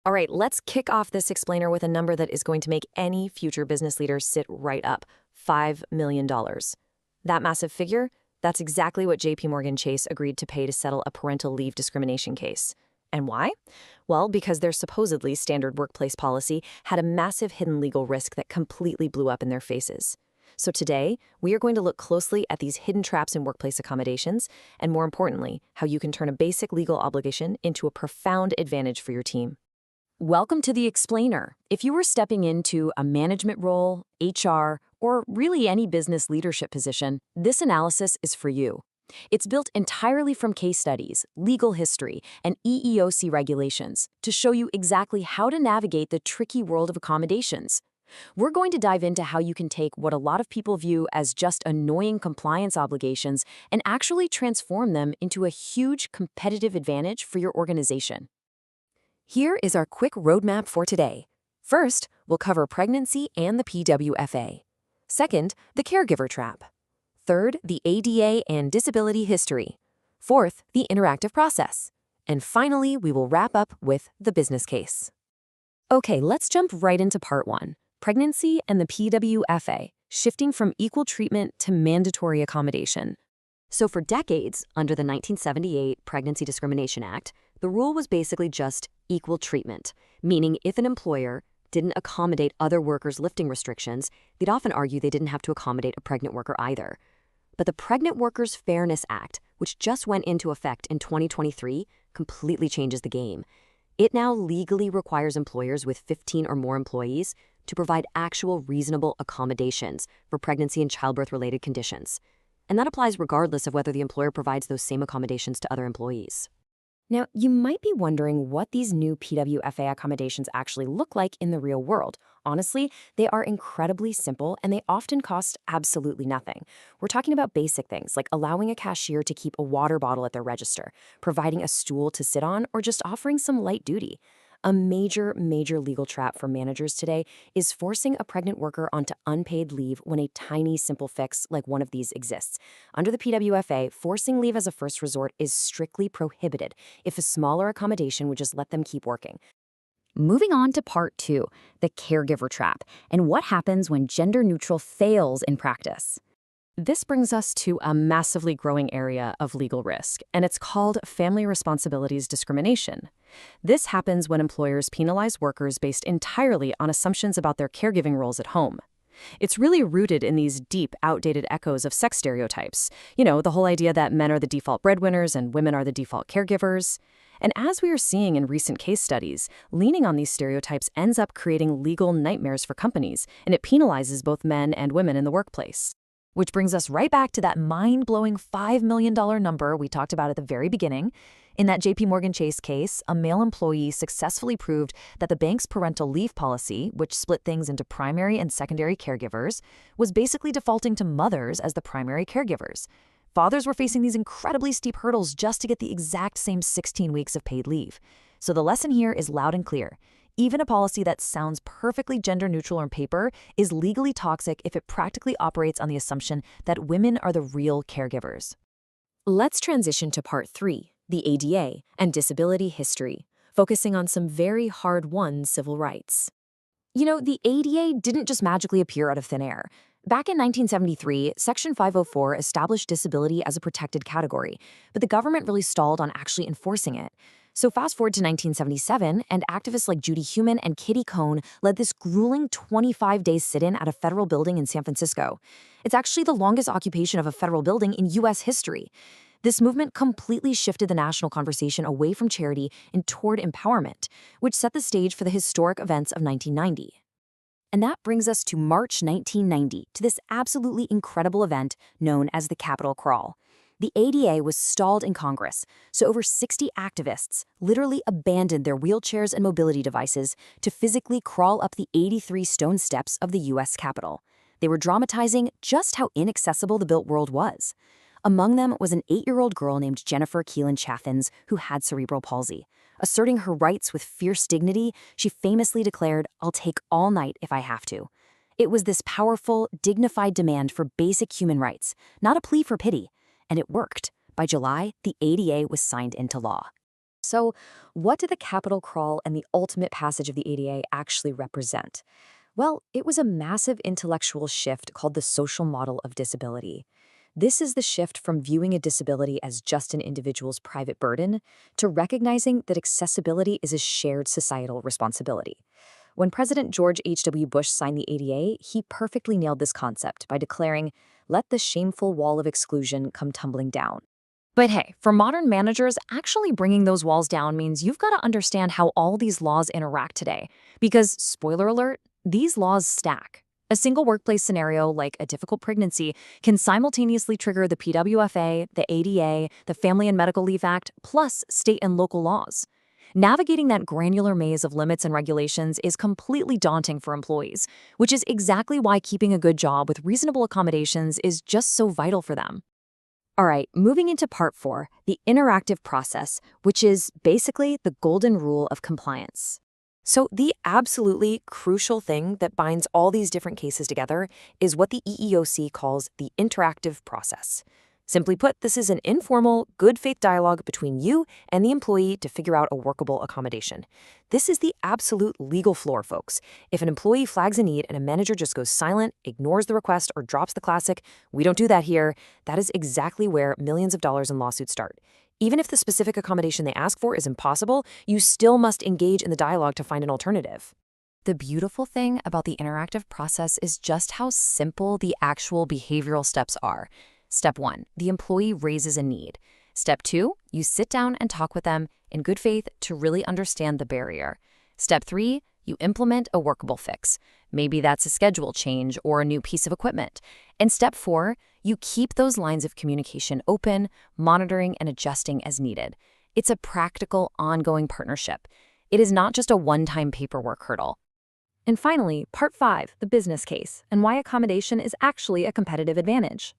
All right, let's kick off this explainer with a number that is going to make any future business leader sit right up: $5 million. That massive figure, that's exactly what JP Morgan Chase agreed to pay to settle a parental leave discrimination case. And why? Well, because their supposedly standard workplace policy had a massive hidden legal risk that completely blew up in their faces. So today, we are going to look closely at these hidden traps in workplace accommodations, and more importantly, how you can turn a basic legal obligation into a profound advantage for your team. Welcome to the explainer. If you were stepping into a management role, HR, or really any business leadership position, this analysis is for you. It's built entirely from case studies, legal history, and EEOC regulations to show you exactly how to navigate the tricky world of accommodations. We're going to dive into how you can take what a lot of people view as just annoying compliance obligations and actually transform them into a huge competitive advantage for your organization. Here is our quick roadmap for today. First, we'll cover pregnancy and the PWFA. Second, the caregiver trap. Third, the ADA and disability history. Fourth, the interactive process. And finally, we will wrap up with the business case. Okay, let's jump right into part one: pregnancy and the PWFA, shifting from equal treatment to mandatory accommodation. So for decades, under the 1978 Pregnancy Discrimination Act, the rule was basically just equal treatment, meaning if an employer didn't accommodate other workers' lifting restrictions, they'd often argue they didn't have to accommodate a pregnant worker either. But the Pregnant Workers Fairness Act, which just went into effect in 2023, completely changes the game. It now legally requires employers with 15 or more employees to provide actual reasonable accommodations for pregnancy and childbirth-related conditions. And that applies regardless of whether the employer provides those same accommodations to other employees. Now, you might be wondering what these new PWFA accommodations actually look like in the real world. Honestly, they are incredibly simple and they often cost absolutely nothing. We're talking about basic things like allowing a cashier to keep a water bottle at their register, providing a stool to sit on, or just offering some light duty. A major legal trap for managers today is forcing a pregnant worker onto unpaid leave when a tiny, simple fix like one of these exists. Under the PWFA, forcing leave as a first resort is strictly prohibited if a smaller accommodation would just let them keep working. Moving on to part two, the caregiver trap, and what happens when gender neutral fails in practice. This brings us to a massively growing area of legal risk, and it's called family responsibilities discrimination. This happens when employers penalize workers based entirely on assumptions about their caregiving roles at home. It's really rooted in these deep, outdated echoes of sex stereotypes. You know, the whole idea that men are the default breadwinners and women are the default caregivers. And as we are seeing in recent case studies, leaning on these stereotypes ends up creating legal nightmares for companies, and it penalizes both men and women in the workplace. Which brings us right back to that mind-blowing $5 million number we talked about at the very beginning. In that JP Morgan Chase case, a male employee successfully proved that the bank's parental leave policy, which split things into primary and secondary caregivers, was basically defaulting to mothers as the primary caregivers. Fathers were facing these incredibly steep hurdles just to get the exact same 16 weeks of paid leave. So the lesson here is loud and clear. Even a policy that sounds perfectly gender neutral on paper is legally toxic if it practically operates on the assumption that women are the real caregivers. Let's transition to part three, the ADA and disability history, focusing on some very hard-won civil rights. You know, the ADA didn't just magically appear out of thin air. Back in 1973, Section 504 established disability as a protected category, but the government really stalled on actually enforcing it. So fast forward to 1977, and activists like Judy Heumann and Kitty Cohn led this grueling 25-day sit-in at a federal building in San Francisco. It's actually the longest occupation of a federal building in U.S. history. This movement completely shifted the national conversation away from charity and toward empowerment, which set the stage for the historic events of 1990. And that brings us to March 1990, to this absolutely incredible event known as the Capitol Crawl. The ADA was stalled in Congress, so over 60 activists literally abandoned their wheelchairs and mobility devices to physically crawl up the 83 stone steps of the U.S. Capitol. They were dramatizing just how inaccessible the built world was. Among them was an 8-year-old girl named Jennifer Keelan Chaffins who had cerebral palsy. Asserting her rights with fierce dignity, she famously declared, "I'll take all night if I have to." It was this powerful, dignified demand for basic human rights, not a plea for pity. And it worked. By July, the ADA was signed into law. So, what did the capital crawl and the ultimate passage of the ADA actually represent? Well, it was a massive intellectual shift called the social model of disability. This is the shift from viewing a disability as just an individual's private burden to recognizing that accessibility is a shared societal responsibility. When President George H.W. Bush signed the ADA, he perfectly nailed this concept by declaring, "Let the shameful wall of exclusion come tumbling down." But hey, for modern managers, actually bringing those walls down means you've got to understand how all these laws interact today. Because, spoiler alert, these laws stack. A single workplace scenario, like a difficult pregnancy, can simultaneously trigger the PWFA, the ADA, the Family and Medical Leave Act, plus state and local laws. Navigating that granular maze of limits and regulations is completely daunting for employees, which is exactly why keeping a good job with reasonable accommodations is just so vital for them. All right, moving into part 4, the interactive process, which is basically the golden rule of compliance. So the absolutely crucial thing that binds all these different cases together is what the EEOC calls the interactive process. Simply put, this is an informal, good faith dialogue between you and the employee to figure out a workable accommodation. This is the absolute legal floor, folks. If an employee flags a need and a manager just goes silent, ignores the request, or drops the classic, "We don't do that here," that is exactly where millions of dollars in lawsuits start. Even if the specific accommodation they ask for is impossible, you still must engage in the dialogue to find an alternative. The beautiful thing about the interactive process is just how simple the actual behavioral steps are. Step 1, the employee raises a need. Step 2, you sit down and talk with them in good faith to really understand the barrier. Step 3, you implement a workable fix. Maybe that's a schedule change or a new piece of equipment. And step 4, you keep those lines of communication open, monitoring and adjusting as needed. It's a practical, ongoing partnership. It is not just a one-time paperwork hurdle. And finally, part 5, the business case, and why accommodation is actually a competitive advantage.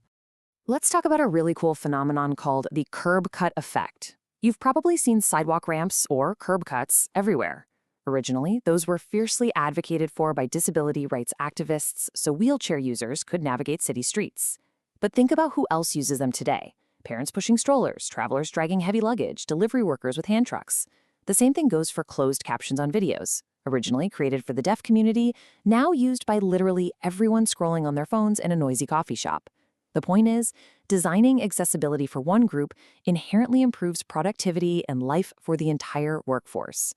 Let's talk about a really cool phenomenon called the curb cut effect. You've probably seen sidewalk ramps or curb cuts everywhere. Originally, those were fiercely advocated for by disability rights activists so wheelchair users could navigate city streets. But think about who else uses them today. Parents pushing strollers, travelers dragging heavy luggage, delivery workers with hand trucks. The same thing goes for closed captions on videos. Originally created for the deaf community, now used by literally everyone scrolling on their phones in a noisy coffee shop. The point is, designing accessibility for one group inherently improves productivity and life for the entire workforce.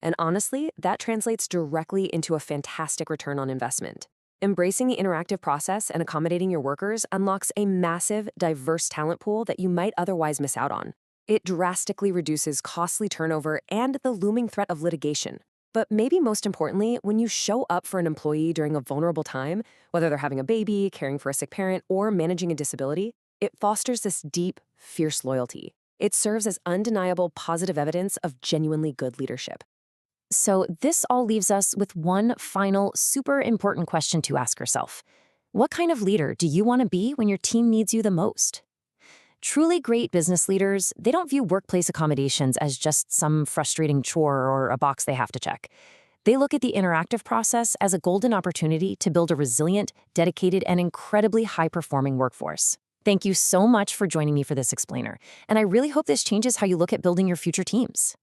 And honestly, that translates directly into a fantastic return on investment. Embracing the interactive process and accommodating your workers unlocks a massive, diverse talent pool that you might otherwise miss out on. It drastically reduces costly turnover and the looming threat of litigation. But maybe most importantly, when you show up for an employee during a vulnerable time, whether they're having a baby, caring for a sick parent, or managing a disability, it fosters this deep, fierce loyalty. It serves as undeniable positive evidence of genuinely good leadership. So this all leaves us with one final, super important question to ask yourself. What kind of leader do you want to be when your team needs you the most? Truly great business leaders, they don't view workplace accommodations as just some frustrating chore or a box they have to check. They look at the interactive process as a golden opportunity to build a resilient, dedicated, and incredibly high-performing workforce. Thank you so much for joining me for this explainer, and I really hope this changes how you look at building your future teams.